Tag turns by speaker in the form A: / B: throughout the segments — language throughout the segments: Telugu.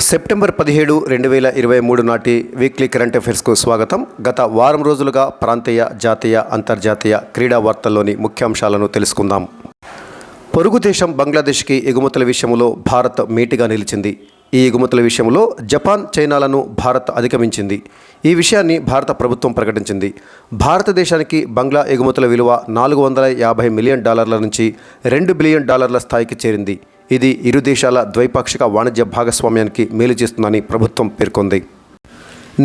A: సెప్టెంబర్ 17, 2023 నాటి వీక్లీ కరెంట్ అఫైర్స్కు స్వాగతం. గత వారం రోజులుగా ప్రాంతీయ, జాతీయ, అంతర్జాతీయ క్రీడా వార్తల్లోని ముఖ్యాంశాలను తెలుసుకుందాం. పొరుగు దేశం బంగ్లాదేశ్కి ఎగుమతుల విషయంలో భారత్ మేటిగా నిలిచింది. ఈ ఎగుమతుల విషయంలో జపాన్, చైనాలను భారత్ అధిగమించింది. ఈ విషయాన్ని భారత ప్రభుత్వం ప్రకటించింది. భారతదేశానికి బంగ్లా ఎగుమతుల విలువ $450 మిలియన్ నుంచి $2 బిలియన్ స్థాయికి చేరింది. ఇది ఇరు దేశాల ద్వైపాక్షిక వాణిజ్య భాగస్వామ్యానికి మేలు చేస్తుందని ప్రభుత్వం పేర్కొంది.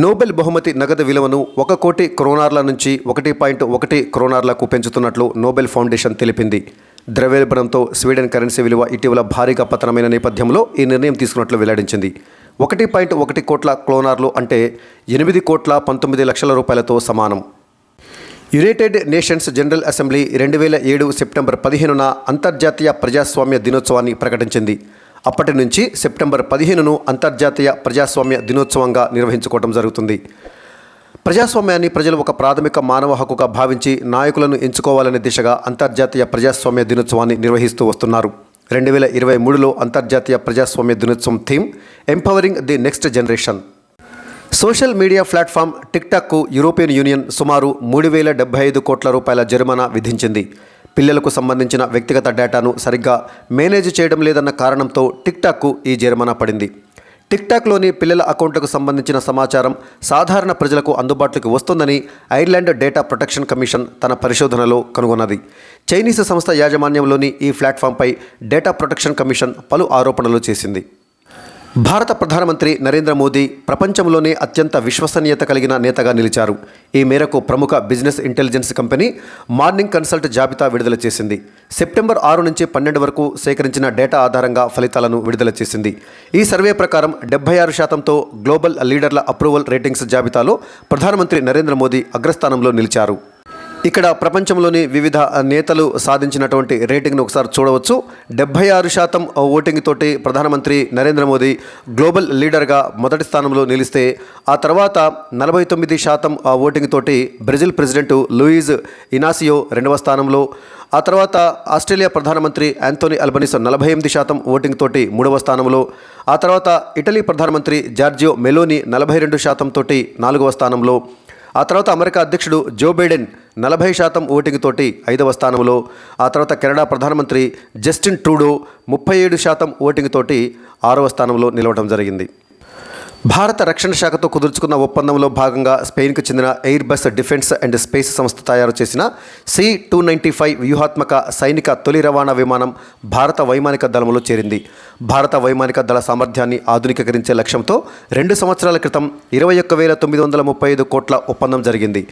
A: నోబెల్ బహుమతి నగదు విలువను 1 కోటి క్రోనార్ల నుంచి 1.1 క్రోనార్లకు పెంచుతున్నట్లు నోబెల్ ఫౌండేషన్ తెలిపింది. ద్రవ్యోల్బణంతో స్వీడన్ కరెన్సీ విలువ ఇటీవల భారీగా పతనమైన నేపథ్యంలో ఈ నిర్ణయం తీసుకున్నట్లు వెల్లడించింది. 1.1 కోట్ల క్రోనార్లు అంటే 8,19,00,000 రూపాయలతో సమానం. United Nations General Assembly 2007 September 15న అంతర్జాతీయ ప్రజాస్వామ్య దినోత్సవాన్ని ప్రకటించింది. అప్పటి నుంచి సెప్టెంబర్ 15ను అంతర్జాతీయ ప్రజాస్వామ్య దినోత్సవంగా నిర్వహించుకోవడం జరుగుతుంది. ప్రజాస్వామ్యాన్ని ప్రజలు ఒక ప్రాథమిక మానవ హక్కుగా భావించి నాయకులను ఎంచుకోవాలనే దిశగా అంతర్జాతీయ ప్రజాస్వామ్య దినోత్సవాన్ని నిర్వహిస్తూ వస్తున్నారు. 2023లో అంతర్జాతీయ ప్రజాస్వామ్య దినోత్సవం theme empowering the next generation. Social media platform టిక్టాక్కు యూరోపియన్ యూనియన్ సుమారు 3,075 కోట్ల రూపాయల జరిమానా విధించింది. పిల్లలకు సంబంధించిన వ్యక్తిగత డేటాను సరిగ్గా మేనేజ్ చేయడం లేదన్న కారణంతో టిక్టాక్కు ఈ జరిమానా పడింది. టిక్టాక్లోని పిల్లల అకౌంట్లకు సంబంధించిన సమాచారం సాధారణ ప్రజలకు అందుబాటులోకి వస్తుందని ఐర్లాండ్ డేటా ప్రొటెక్షన్ కమిషన్ తన పరిశోధనలో కనుగొన్నది. చైనీస్ సంస్థ యాజమాన్యంలోని ఈ ప్లాట్ఫామ్పై డేటా ప్రొటెక్షన్ కమిషన్ పలు ఆరోపణలు చేసింది. భారత ప్రధానమంత్రి నరేంద్ర మోదీ ప్రపంచంలోనే అత్యంత విశ్వసనీయత కలిగిన నేతగా నిలిచారు. ఈ మేరకు ప్రముఖ business intelligence company morning consult జాబితా విడుదల చేసింది. సెప్టెంబర్ 6 నుంచి 12 వరకు సేకరించిన డేటా ఆధారంగా ఫలితాలను విడుదల చేసింది. ఈ సర్వే ప్రకారం 76%తో గ్లోబల్ లీడర్ల అప్రూవల్ రేటింగ్స్ జాబితాలో ప్రధానమంత్రి నరేంద్ర మోదీ అగ్రస్థానంలో నిలిచారు. ఇక్కడ ప్రపంచంలోని వివిధ నేతలు సాధించినటువంటి రేటింగ్ను ఒకసారి చూడవచ్చు. 76% ఓటింగ్ తోటి ప్రధానమంత్రి నరేంద్ర మోదీ గ్లోబల్ లీడర్గా మొదటి స్థానంలో నిలిస్తే, ఆ తర్వాత 49% ఓటింగ్ తోటి బ్రెజిల్ ప్రెసిడెంట్ లూయిజ్ ఇనాసియో 2వ స్థానంలో, ఆ తర్వాత ఆస్ట్రేలియా ప్రధానమంత్రి యాంథోనీ అల్బనీస్ 48% ఓటింగ్ తోటి 3వ స్థానంలో, ఆ తర్వాత ఇటలీ ప్రధానమంత్రి జార్జియో మెలోని 42% తోటి 4వ స్థానంలో, ఆ తర్వాత అమెరికా అధ్యక్షుడు జో బైడెన్ 40% ఓటింగ్ తోటి 5వ స్థానంలో, ఆ తర్వాత కెనడా ప్రధానమంత్రి జస్టిన్ ట్రూడో 37% ఓటింగ్ తోటి 6వ స్థానంలో నిలవడం జరిగింది. భారత రక్షణ శాఖతో కుదుర్చుకున్న ఒప్పందంలో భాగంగా స్పెయిన్కు చెందిన air bus defence and space సంస్థ తయారు చేసిన C-295 వ్యూహాత్మక సైనిక తొలి రవాణా విమానం భారత వైమానిక దళంలో చేరింది. భారత వైమానిక దళ సామర్థ్యాన్ని ఆధునికీకరించే లక్ష్యంతో 2 సంవత్సరాల క్రితం 21,935 కోట్ల ఒప్పందం జరిగింది.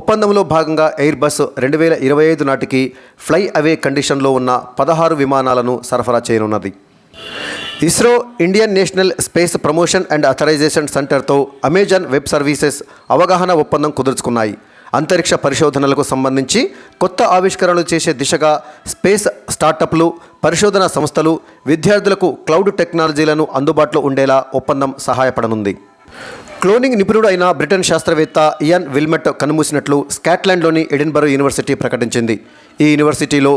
A: ఒప్పందంలో భాగంగా ఎయిర్ బస్ 2025 నాటికి ఫ్లై అవే కండిషన్లో ఉన్న 16 విమానాలను సరఫరా చేయనున్నది. ISRO, Indian National Space Promotion and Authorization సెంటర్తో అమెజాన్ వెబ్ సర్వీసెస్ అవగాహన ఒప్పందం కుదుర్చుకున్నాయి. అంతరిక్ష పరిశోధనలకు సంబంధించి కొత్త ఆవిష్కరణలు చేసే దిశగా స్పేస్ స్టార్టప్లు, పరిశోధనా సంస్థలు, విద్యార్థులకు క్లౌడ్ టెక్నాలజీలను అందుబాటులో ఉండేలా ఒప్పందం సహాయపడనుంది. క్లోనింగ్ నిపుణుడు అయిన బ్రిటన్ శాస్త్రవేత్త ఇయాన్ విల్మెట్ కన్నుమూసినట్లు స్కాట్లాండ్లోని ఎడిన్బరో యూనివర్సిటీ ప్రకటించింది. ఈ యూనివర్సిటీలో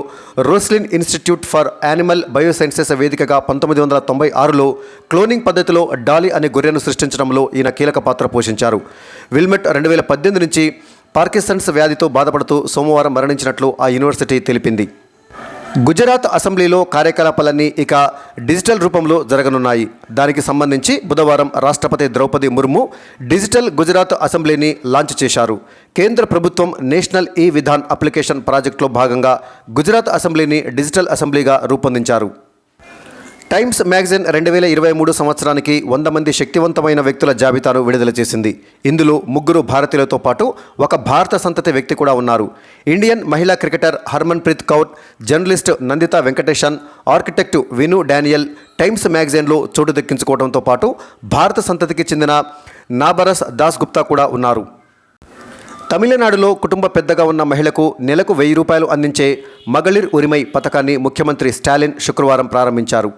A: రోస్లిన్ ఇన్స్టిట్యూట్ ఫర్ యానిమల్ బయోసైన్సెస్ వేదికగా 1996లో క్లోనింగ్ పద్ధతిలో డాలీ అనే గొర్రెను సృష్టించడంలో ఈయన కీలక పాత్ర పోషించారు. విల్మెట్ 2018 నుంచి పార్కిన్సన్స్ వ్యాధితో బాధపడుతూ సోమవారం మరణించినట్లు ఆ యూనివర్సిటీ తెలిపింది. గుజరాత్ అసెంబ్లీలో కార్యకలాపాలన్నీ ఇక డిజిటల్ రూపంలో జరగనున్నాయి. దానికి సంబంధించి బుధవారం రాష్ట్రపతి ద్రౌపది ముర్ము డిజిటల్ గుజరాత్ అసెంబ్లీని లాంచ్ చేశారు. కేంద్ర ప్రభుత్వం నేషనల్ ఈ విధాన్ అప్లికేషన్ ప్రాజెక్టులో భాగంగా గుజరాత్ అసెంబ్లీని డిజిటల్ అసెంబ్లీగా రూపొందించారు. టైమ్స్ మ్యాగజైన్ 2023 సంవత్సరానికి 100 మంది శక్తివంతమైన వ్యక్తుల జాబితాను విడుదల చేసింది. ఇందులో 3 భారతీయులతో పాటు ఒక భారత సంతతి వ్యక్తి కూడా ఉన్నారు. ఇండియన్ మహిళా cricketer Harman Preet Kaur, journalist Nandita Venkatesan, architect విను డానియల్ టైమ్స్ మ్యాగజైన్లో చోటు దక్కించుకోవడంతో పాటు భారత సంతతికి చెందిన నాబరస్ దాస్ గుప్తా కూడా ఉన్నారు. తమిళనాడులో కుటుంబ పెద్దగా ఉన్న మహిళకు నెలకు ₹1000 అందించే మగళిర్ ఉరిమై పథకాన్ని ముఖ్యమంత్రి స్టాలిన్ శుక్రవారం ప్రారంభించారు.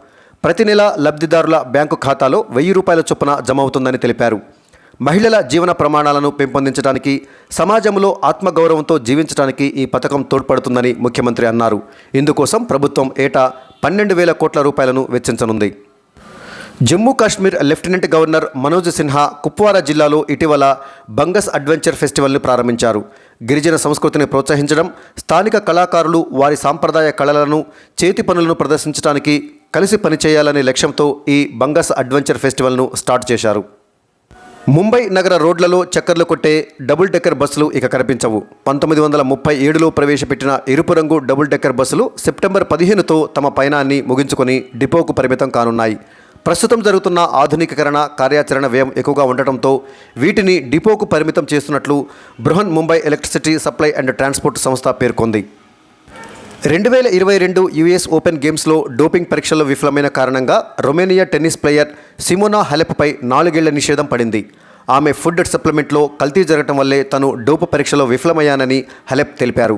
A: ప్రతి నెల లబ్ధిదారుల బ్యాంకు ఖాతాలో ₹1000 చొప్పున జమ అవుతుందని తెలిపారు. మహిళల జీవన ప్రమాణాలను పెంపొందించడానికి, సమాజంలో ఆత్మగౌరవంతో జీవించడానికి ఈ పథకం తోడ్పడుతుందని ముఖ్యమంత్రి అన్నారు. ఇందుకోసం ప్రభుత్వం ఏటా 12,000 కోట్ల రూపాయలను వెచ్చించనుంది. జమ్మూ కాశ్మీర్ లెఫ్టినెంట్ గవర్నర్ మనోజ్ సిన్హా కుప్వారా జిల్లాలో ఇటీవల బంగస్ అడ్వెంచర్ ఫెస్టివల్ని ప్రారంభించారు. గిరిజన సంస్కృతిని ప్రోత్సహించడం, స్థానిక కళాకారులు వారి సాంప్రదాయ కళలను, చేతి పనులను ప్రదర్శించడానికి కలిసి పనిచేయాలనే లక్ష్యంతో ఈ బంగస్ అడ్వెంచర్ ఫెస్టివల్ను స్టార్ట్ చేశారు. ముంబై నగర రోడ్లలో చక్కర్లు కొట్టే డబుల్ డెక్కర్ బస్సులు ఇక కనిపించవు. 1937లో ప్రవేశపెట్టిన ఎరుపు రంగు డబుల్ డెక్కర్ బస్సులు సెప్టెంబర్ 15తో తమ పయనాన్ని ముగించుకొని డిపోకు పరిమితం కానున్నాయి. ప్రస్తుతం జరుగుతున్న ఆధునికీకరణ కార్యాచరణ వ్యయం ఎక్కువగా ఉండటంతో వీటిని డిపోకు పరిమితం చేస్తున్నట్లు Brihan Mumbai electricity supply and transport సంస్థ పేర్కొంది. 2022 యుఎస్ ఓపెన్ గేమ్స్లో డోపింగ్ పరీక్షల్లో విఫలమైన కారణంగా రొమేనియా టెన్నిస్ ప్లేయర్ సిమోనా హలెప్పై 4 ఏళ్ల నిషేధం పడింది. ఆమె ఫుడ్ సప్లిమెంట్లో కల్తీ జరగడం వల్లే తాను డోపు పరీక్షలో విఫలమయ్యానని హలెప్ తెలిపారు.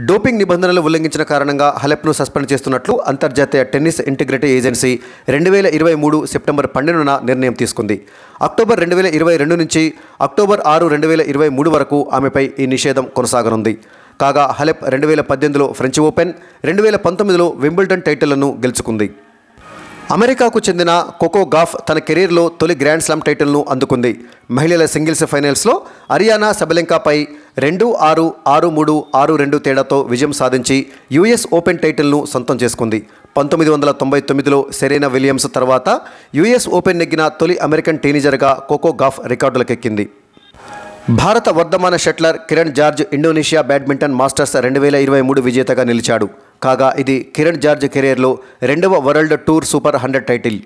A: డోపింగ్ నిబంధనలు ఉల్లంఘించిన కారణంగా హలెప్ను సస్పెండ్ చేస్తున్నట్లు అంతర్జాతీయ టెన్నిస్ ఇంటిగ్రిటీ ఏజెన్సీ 2023 సెప్టెంబర్ 12న నిర్ణయం తీసుకుంది. అక్టోబర్ 2022 నుంచి అక్టోబర్ 6, 2023 వరకు ఆమెపై ఈ నిషేధం కొనసాగనుంది. కాగా హలెప్ 2018లో ఫ్రెంచ్ ఓపెన్, 2019లో వింబుల్డన్ టైటిళ్లను గెలుచుకుంది. అమెరికాకు చెందిన కోకో గాఫ్ తన కెరీర్లో తొలి గ్రాండ్ స్లామ్ టైటిల్ను అందుకుంది. మహిళల సింగిల్స్ ఫైనల్స్లో అరియానా సబలెంకాపై 2-6, 6-3, 6-2 తేడాతో విజయం సాధించి యుఎస్ ఓపెన్ టైటిల్ను సొంతం చేసుకుంది. 1999లో సెరెనా విలియమ్స్ తర్వాత యుఎస్ ఓపెన్ నెగ్గిన తొలి అమెరికన్ టీనేజర్గా కోకో గాఫ్ రికార్డులకెక్కింది. భారత వర్ధమాన shuttler Kiran George Indonesia Badminton Masters 2023 విజేతగా నిలిచాడు. కాగా ఇది కిరణ్ జార్జ్ కెరీర్లో 2వ World Tour Super 100 title.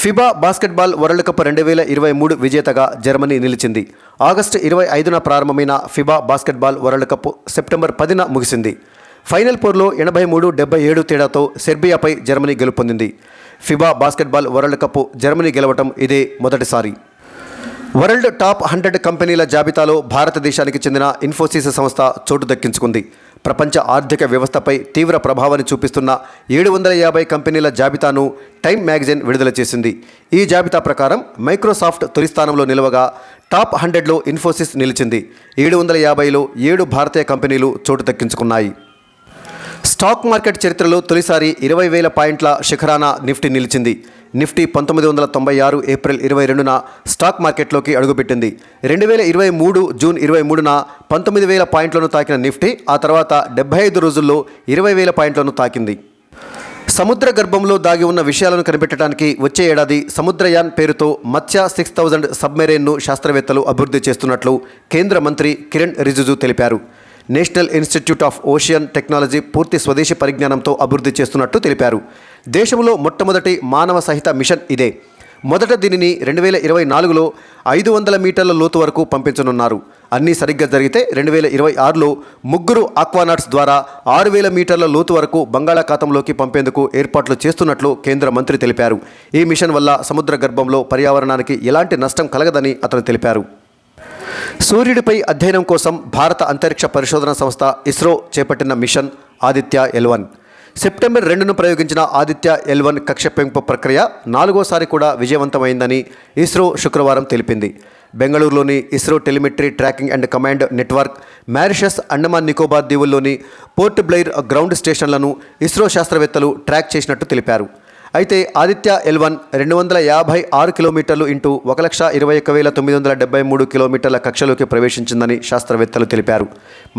A: FIBA Basketball World Cup 2023 విజేతగా జర్మనీ నిలిచింది. ఆగస్టు 25న ప్రారంభమైన FIBA Basketball World Cup September 10న ముగిసింది. ఫైనల్ పోర్లో 83-77 తేడాతో సెర్బియాపై జర్మనీ గెలుపొందింది. FIBA Basketball World Cup Germany గెలవటం ఇదే మొదటిసారి. వరల్డ్ టాప్ 100 కంపెనీల జాబితాలో భారతదేశానికి చెందిన ఇన్ఫోసిస్ సంస్థ చోటు దక్కించుకుంది. ప్రపంచ ఆర్థిక వ్యవస్థపై తీవ్ర ప్రభావాన్ని చూపిస్తున్న 750 కంపెనీల జాబితాను టైమ్ మ్యాగజైన్ విడుదల చేసింది. ఈ జాబితా ప్రకారం మైక్రోసాఫ్ట్ తొలి స్థానంలో నిలవగా టాప్ 100లో ఇన్ఫోసిస్ నిలిచింది. 750లో 7 భారతీయ కంపెనీలు చోటు దక్కించుకున్నాయి. స్టాక్ మార్కెట్ చరిత్రలో తొలిసారి 20,000 పాయింట్ల శిఖరాన నిఫ్టీ నిలిచింది. నిఫ్టీ 1996 ఏప్రిల్ 22న స్టాక్ మార్కెట్లోకి అడుగుపెట్టింది. 2023 జూన్ 23న 19,000 పాయింట్లను తాకిన నిఫ్టీ ఆ తర్వాత 75 రోజుల్లో 20,000 పాయింట్లను తాకింది. సముద్ర గర్భంలో దాగి ఉన్న విషయాలను కనిపెట్టడానికి వచ్చే ఏడాది సముద్రయాన్ పేరుతో మత్స్య 6000 సబ్మెరైన్ను శాస్త్రవేత్తలు అభివృద్ధి చేస్తున్నట్లు కేంద్ర మంత్రి కిరణ్ రిజిజు తెలిపారు. National institute of ocean technology పూర్తి స్వదేశీ పరిజ్ఞానంతో అభివృద్ధి చేస్తున్నట్టు తెలిపారు. దేశంలో మొట్టమొదటి మానవ సహిత మిషన్ ఇదే. మొదట దీనిని 2024లో 500 మీటర్ల లోతు వరకు పంపించనున్నారు. అన్నీ సరిగ్గా జరిగితే 2026లో 3 ఆక్వానాట్స్ ద్వారా 6,000 మీటర్ల లోతు వరకు బంగాళాఖాతంలోకి పంపేందుకు ఏర్పాట్లు చేస్తున్నట్లు కేంద్ర మంత్రి తెలిపారు. ఈ మిషన్ వల్ల సముద్ర గర్భంలో పర్యావరణానికి ఎలాంటి నష్టం కలగదని అతను తెలిపారు. సూర్యుడిపై అధ్యయనం కోసం భారత అంతరిక్ష పరిశోధన సంస్థ ఇస్రో చేపట్టిన మిషన్ ఆదిత్య L1. సెప్టెంబర్ 2ను ప్రయోగించిన ఆదిత్య L1 కక్ష పెంపు ప్రక్రియ 4వసారి కూడా విజయవంతమైందని ఇస్రో శుక్రవారం తెలిపింది. బెంగళూరులోని ISRO telemetry tracking and command network, Mauritius, Andaman Nicobar దీవుల్లోని పోర్ట్ బ్లెయిర్ గ్రౌండ్ స్టేషన్లను ఇస్రో శాస్త్రవేత్తలు ట్రాక్ చేసినట్టు తెలిపారు. అయితే ఆదిత్య L1 256 కిలోమీటర్లు ఇంటూ 1,21,973 కిలోమీటర్ల కక్షలోకి ప్రవేశించిందని శాస్త్రవేత్తలు తెలిపారు.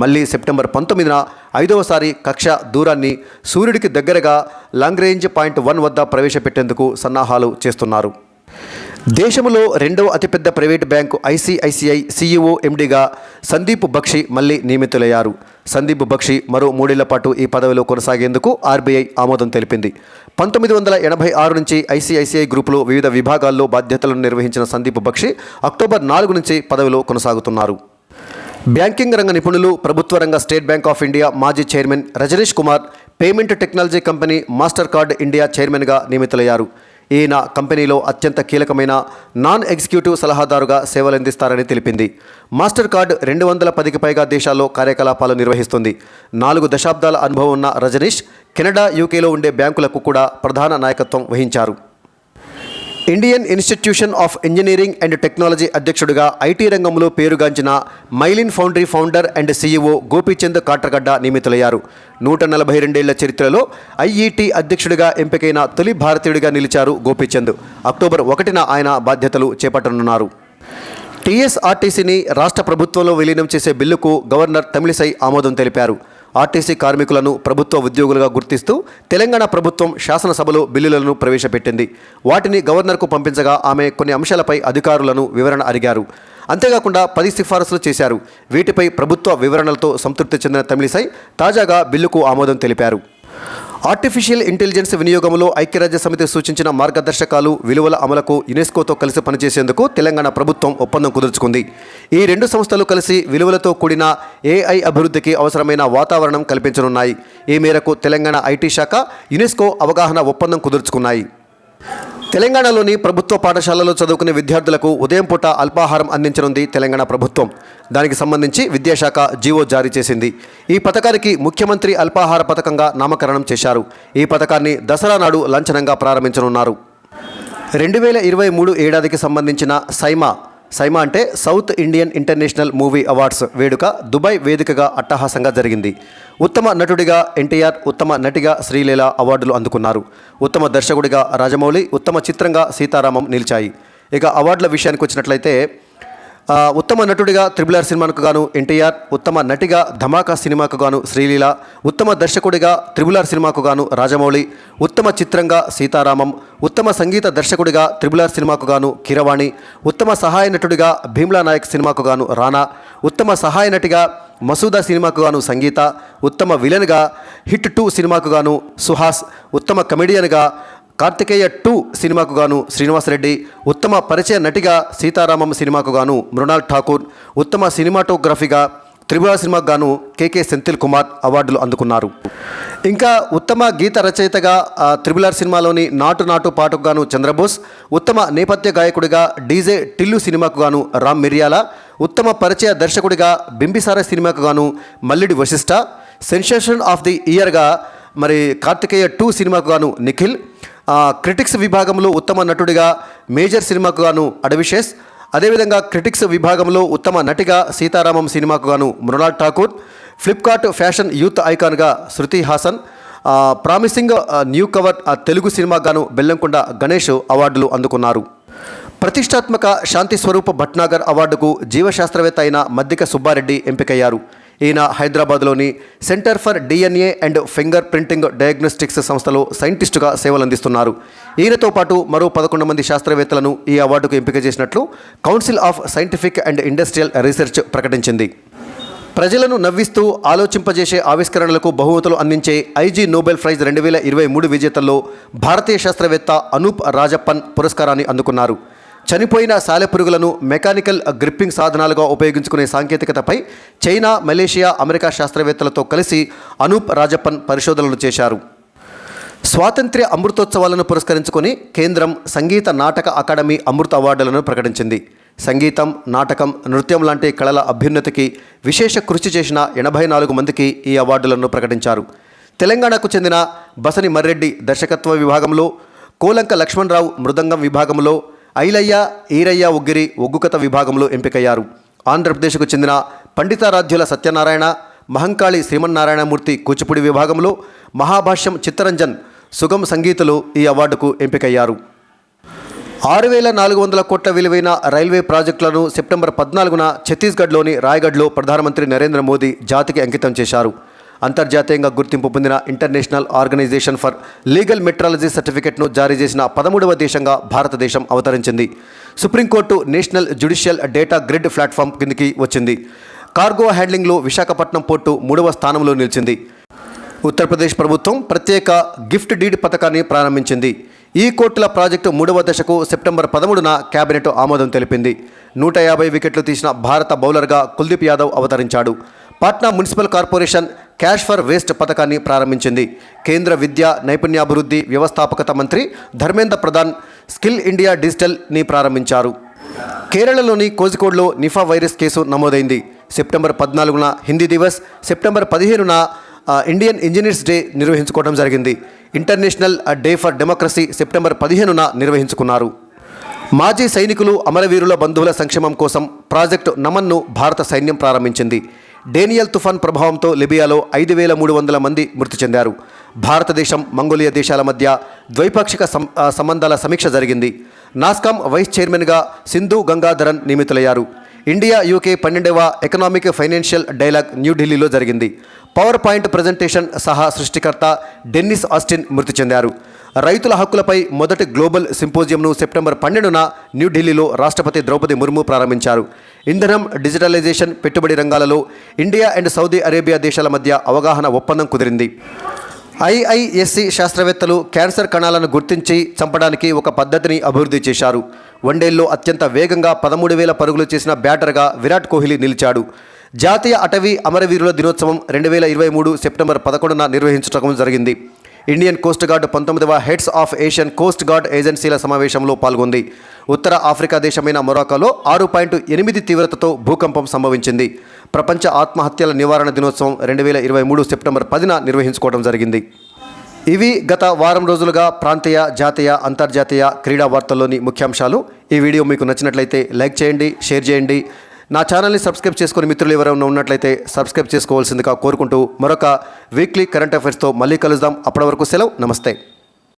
A: మళ్ళీ సెప్టెంబర్ 19న 5వసారి కక్ష దూరాన్ని సూర్యుడికి దగ్గరగా లాంగ్ రేంజ్ పాయింట్ 1 వద్ద ప్రవేశపెట్టేందుకు సన్నాహాలు చేస్తున్నారు. దేశంలో 2వ అతిపెద్ద ప్రైవేటు బ్యాంకు ఐసిఐసిఐ సీఈఓ ఎండీగా సందీప్ బక్షి మళ్లీ నియమితులయ్యారు. సందీప్ బక్షి మరో 3 ఏళ్ల పాటు ఈ పదవిలో కొనసాగేందుకు ఆర్బీఐ ఆమోదం తెలిపింది. 1986 నుంచి ఐసిఐసిఐ గ్రూపులో వివిధ విభాగాల్లో బాధ్యతలను నిర్వహించిన సందీప్ బక్షి అక్టోబర్ 4 నుంచి పదవిలో కొనసాగుతున్నారు. బ్యాంకింగ్ రంగ నిపుణులు, ప్రభుత్వ రంగ స్టేట్ బ్యాంక్ ఆఫ్ ఇండియా మాజీ chairman Rajneesh Kumar payment technology company Mastercard India చైర్మన్గా నియమితులయ్యారు. ఈయన కంపెనీలో అత్యంత కీలకమైన నాన్ ఎగ్జిక్యూటివ్ సలహాదారుగా సేవలందిస్తారని తెలిపింది. మాస్టర్ కార్డ్ 210కి పైగా దేశాల్లో కార్యకలాపాలు నిర్వహిస్తుంది. 4 దశాబ్దాల అనుభవం ఉన్న రజనీష్ కెనడా, యూకేలో ఉండే బ్యాంకులకు కూడా ప్రధాన నాయకత్వం వహించారు. Indian institution of engineering and technology అధ్యక్షుడిగా ఐటీ రంగంలో పేరుగాంచిన myelin foundry founder and CEO Gopichand Katragadda నియమితులయ్యారు. 142 చరిత్రలో ఐఈటీ అధ్యక్షుడిగా ఎంపికైన తొలి భారతీయుడిగా నిలిచారు గోపీచంద్. అక్టోబర్ 1న ఆయన బాధ్యతలు చేపట్టనున్నారు. టీఎస్ఆర్టీసీని రాష్ట్ర ప్రభుత్వంలో విలీనం చేసే బిల్లుకు గవర్నర్ తమిళిసై ఆమోదం తెలిపారు. ఆర్టీసీ కార్మికులను ప్రభుత్వ ఉద్యోగులుగా గుర్తిస్తూ తెలంగాణ ప్రభుత్వం శాసనసభలో బిల్లులను ప్రవేశపెట్టింది. వాటిని గవర్నర్కు పంపించగా ఆమె కొన్ని అంశాలపై అధికారులను వివరణ అడిగారు. అంతేకాకుండా 10 సిఫారసులు చేశారు. వీటిపై ప్రభుత్వ వివరణలతో సంతృప్తి చెందిన తమిళిసై తాజాగా బిల్లుకు ఆమోదం తెలిపారు. ఆర్టిఫిషియల్ ఇంటెలిజెన్స్ వినియోగంలో ఐక్యరాజ్యసమితి సూచించిన మార్గదర్శకాలు విలువల అమలుకు యునెస్కోతో కలిసి పనిచేసేందుకు తెలంగాణ ప్రభుత్వం ఒప్పందం కుదుర్చుకుంది. ఈ 2 సంస్థలు కలిసి విలువలతో కూడిన ఏఐ అభివృద్ధికి అవసరమైన వాతావరణం కల్పించనున్నాయి. ఈ మేరకు తెలంగాణ ఐటీ శాఖ యునెస్కో అవగాహన ఒప్పందం కుదుర్చుకున్నాయి. తెలంగాణలోని ప్రభుత్వ పాఠశాలలో చదువుకునే విద్యార్థులకు ఉదయం పూట అల్పాహారం అందించనుంది తెలంగాణ ప్రభుత్వం. దానికి సంబంధించి విద్యాశాఖ జీవో జారీ చేసింది. ఈ పథకానికి ముఖ్యమంత్రి అల్పాహార పథకంగా నామకరణం చేశారు. ఈ పథకాన్ని దసరా నాడు లాంఛనంగా ప్రారంభించనున్నారు. 2023 ఏడాదికి సంబంధించిన సైమా అంటే south Indian international movie awards వేడుక దుబాయ్ వేదికగా అట్టహాసంగా జరిగింది. ఉత్తమ నటుడిగా ఎన్టీఆర్, ఉత్తమ నటిగా శ్రీలీల అవార్డులు అందుకున్నారు. ఉత్తమ దర్శకుడిగా రాజమౌళి, ఉత్తమ చిత్రంగా సీతారామం నిలిచాయి. ఇక అవార్డుల విషయానికి వచ్చినట్లయితే ఉత్తమ నటుడిగా RRR సినిమాకు గాను ఎన్టీఆర్, ఉత్తమ నటిగా ధమాకా సినిమాకు గాను శ్రీలీల, ఉత్తమ దర్శకుడిగా RRR సినిమాకు గాను రాజమౌళి, ఉత్తమ చిత్రంగా సీతారామం, ఉత్తమ సంగీత దర్శకుడిగా RRR సినిమాకు గాను కీరవాణి, ఉత్తమ సహాయ నటుడిగా భీమ్లా నాయక్ సినిమాకు గాను రానా, ఉత్తమ సహాయ నటిగా మసూదా సినిమాకు గాను సంగీత, ఉత్తమ విలన్గా హిట్ 2 సినిమాకు గాను సుహాస్, ఉత్తమ కమెడియన్గా కార్తికేయ 2 సినిమాకు గాను శ్రీనివాసరెడ్డి, ఉత్తమ పరిచయ నటిగా సీతారామం సినిమాకు గాను మృణాల్ ఠాకూర్, ఉత్తమ సినిమాటోగ్రఫీగా RRR సినిమాకు గాను కేకే సెంథిల్ కుమార్ అవార్డులు అందుకున్నారు. ఇంకా ఉత్తమ గీత రచయితగా RRR సినిమాలోని నాటు నాటు పాటకు గాను చంద్రబోస్, ఉత్తమ నేపథ్య గాయకుడిగా డీజే టిల్లు సినిమాకు గాను రామ్ మిర్యాల, ఉత్తమ పరిచయ దర్శకుడిగా బింబిసార సినిమాకు గాను Mallidi Vashishta, sensation of the ఇయర్గా కార్తికేయ 2 సినిమాకు గాను నిఖిల్, క్రిటిక్స్ విభాగంలో ఉత్తమ నటుడిగా మేజర్ సినిమాకు గాను అడవిశేష్, అదేవిధంగా క్రిటిక్స్ విభాగంలో ఉత్తమ నటిగా సీతారామం సినిమాకు గాను మృణాల్ ఠాకూర్, ఫ్లిప్కార్ట్ ఫ్యాషన్ యూత్ ఐకాన్గా Shruti Haasan, promising newcomer Telugu సినిమాకు గాను బెల్లంకొండ గణేష్ అవార్డులు అందుకున్నారు. ప్రతిష్టాత్మక శాంతి స్వరూప్ భట్నాగర్ అవార్డుకు జీవశాస్త్రవేత్త అయిన మద్దిక సుబ్బారెడ్డి ఎంపికయ్యారు. ఈయన హైదరాబాద్లోని centre for DNA and finger printing diagnostics సంస్థలో సైంటిస్టుగా సేవలందిస్తున్నారు. ఈయనతో పాటు మరో 11 మంది శాస్త్రవేత్తలను ఈ అవార్డుకు ఎంపిక చేసినట్లు council of scientific and industrial research ప్రకటించింది. ప్రజలను నవ్విస్తూ ఆలోచింపజేసే ఆవిష్కరణలకు బహుమతులు అందించే ఐజీ నోబెల్ ప్రైజ్ 2023 విజేతల్లో భారతీయ శాస్త్రవేత్త అనూప్ రాజప్పన్ పురస్కారాన్ని అందుకున్నారు. చనిపోయిన సాలెపురుగులను మెకానికల్ గ్రిప్పింగ్ సాధనాలుగా ఉపయోగించుకునే సాంకేతికతపై చైనా, మలేషియా, అమెరికా శాస్త్రవేత్తలతో కలిసి అనూప్ రాజప్పన్ పరిశోధనలు చేశారు. స్వాతంత్ర్య అమృతోత్సవాలను పురస్కరించుకొని కేంద్రం సంగీత నాటక అకాడమీ అమృత అవార్డులను ప్రకటించింది. సంగీతం, నాటకం, నృత్యం లాంటి కళల అభ్యున్నతికి విశేష కృషి చేసిన 84 మందికి ఈ అవార్డులను ప్రకటించారు. తెలంగాణకు చెందిన బసని మర్రెడ్డి దర్శకత్వ విభాగంలో, కోలంక లక్ష్మణరావు మృదంగం విభాగంలో, ఐలయ్య, ఈరయ్య ఉగ్గిరి ఒగ్గుకథ విభాగంలో ఎంపికయ్యారు. ఆంధ్రప్రదేశ్కు చెందిన పండితారాధ్యుల సత్యనారాయణ, మహంకాళి శ్రీమన్నారాయణమూర్తి కూచిపూడి విభాగంలో, మహాభాష్యం చిత్తరంజన్ సుగం సంగీతులు ఈ అవార్డుకు ఎంపికయ్యారు. 6,400 కోట్ల విలువైన రైల్వే ప్రాజెక్టులను సెప్టెంబర్ 14న ఛత్తీస్గఢ్లోని రాయ్గఢ్లో ప్రధానమంత్రి నరేంద్ర మోదీ జాతికి అంకితం చేశారు. అంతర్జాతీయంగా గుర్తింపు పొందిన international organisation for legal metrology సర్టిఫికెట్ను జారీ చేసిన 13వ దేశంగా భారతదేశం అవతరించింది. Supreme court national judicial data grid platform కిందికి వచ్చింది. కార్గో హ్యాండ్లింగ్లో విశాఖపట్నం పోర్టు 3వ స్థానంలో నిలిచింది. ఉత్తరప్రదేశ్ ప్రభుత్వం ప్రత్యేక గిఫ్ట్ డీడ్ పథకాన్ని ప్రారంభించింది. ఈ కోర్టుల ప్రాజెక్టు 3వ దశకు సెప్టెంబర్ 13న కేబినెట్ ఆమోదం తెలిపింది. 150 వికెట్లు తీసిన భారత బౌలర్గా కుల్దీప్ యాదవ్ అవతరించాడు. Patna municipal corporation cash for waste పథకాన్ని ప్రారంభించింది. కేంద్ర విద్యా, నైపుణ్యాభివృద్ధి, వ్యవస్థాపకత మంత్రి ధర్మేంద్ర ప్రధాన్ స్కిల్ ఇండియా డిజిటల్ని ప్రారంభించారు. కేరళలోని కోజికోడ్లో నిఫా వైరస్ కేసు నమోదైంది. సెప్టెంబర్ 14న హిందీ దివస్, సెప్టెంబర్ 15న ఇండియన్ ఇంజనీర్స్ డే నిర్వహించుకోవడం జరిగింది. International day for democracy September 15న నిర్వహించుకున్నారు. మాజీ సైనికులు అమరవీరుల బంధువుల సంక్షేమం కోసం ప్రాజెక్టు నమన్ను భారత సైన్యం ప్రారంభించింది. డేనియల్ తుఫాన్ ప్రభావంతో లిబియాలో 5,300 మంది మృతి చెందారు. భారతదేశం, మంగోలియా దేశాల మధ్య ద్వైపాక్షిక సంబంధాల సమీక్ష జరిగింది. నాస్కామ్ వైస్ చైర్మన్గా సింధు గంగాధరన్ నియమితులయ్యారు. ఇండియా యూకే 12వ ఎకనామిక్ ఫైనాన్షియల్ డైలాగ్ న్యూఢిల్లీలో జరిగింది. పవర్ పాయింట్ ప్రజెంటేషన్ సహా సృష్టికర్త డెన్నిస్ ఆస్టిన్ మృతి చెందారు. రైతుల హక్కులపై మొదటి గ్లోబల్ సింపోజియంను సెప్టెంబర్ 12న న్యూఢిల్లీలో రాష్ట్రపతి ద్రౌపది ముర్ము ప్రారంభించారు. ఇంధనం, డిజిటలైజేషన్, పెట్టుబడి రంగాలలో ఇండియా అండ్ సౌదీ అరేబియా దేశాల మధ్య అవగాహన ఒప్పందం కుదిరింది. ఐఐఎస్సి శాస్త్రవేత్తలు క్యాన్సర్ కణాలను గుర్తించి చంపడానికి ఒక పద్ధతిని అభివృద్ధి చేశారు. వన్డేల్లో అత్యంత వేగంగా 13,000 పరుగులు చేసిన బ్యాటర్గా విరాట్ కోహ్లీ నిలిచాడు. జాతీయ అటవీ అమరవీరుల దినోత్సవం 2023 సెప్టెంబర్ 11న నిర్వహించడం జరిగింది. ఇండియన్ కోస్ట్ గార్డ్ 19వ heads of Asian coast guard ఏజెన్సీల సమావేశంలో పాల్గొంది. ఉత్తర ఆఫ్రికా దేశమైన మొరాకోలో 6.8 తీవ్రతతో భూకంపం సంభవించింది. ప్రపంచ ఆత్మహత్యల నివారణ దినోత్సవం 2023 సెప్టెంబర్ 10న నిర్వహించుకోవడం జరిగింది. ఇవి గత వారం రోజులుగా ప్రాంతీయ, జాతీయ, అంతర్జాతీయ క్రీడా వార్తల్లోని ముఖ్యాంశాలు. ఈ వీడియో మీకు నచ్చినట్లయితే లైక్ చేయండి, షేర్ చేయండి. నా ఛానల్ని సబ్స్క్రైబ్ చేసుకుని మిత్రులు ఎవరైనా ఉన్నట్లయితే సబ్స్క్రైబ్ చేసుకోవాల్సిందిగా కోరుకుంటూ మరొక వీక్లీ కరెంట్ అఫైర్స్తో మళ్ళీ కలుద్దాం. అప్పటి వరకు సెలవు. నమస్తే.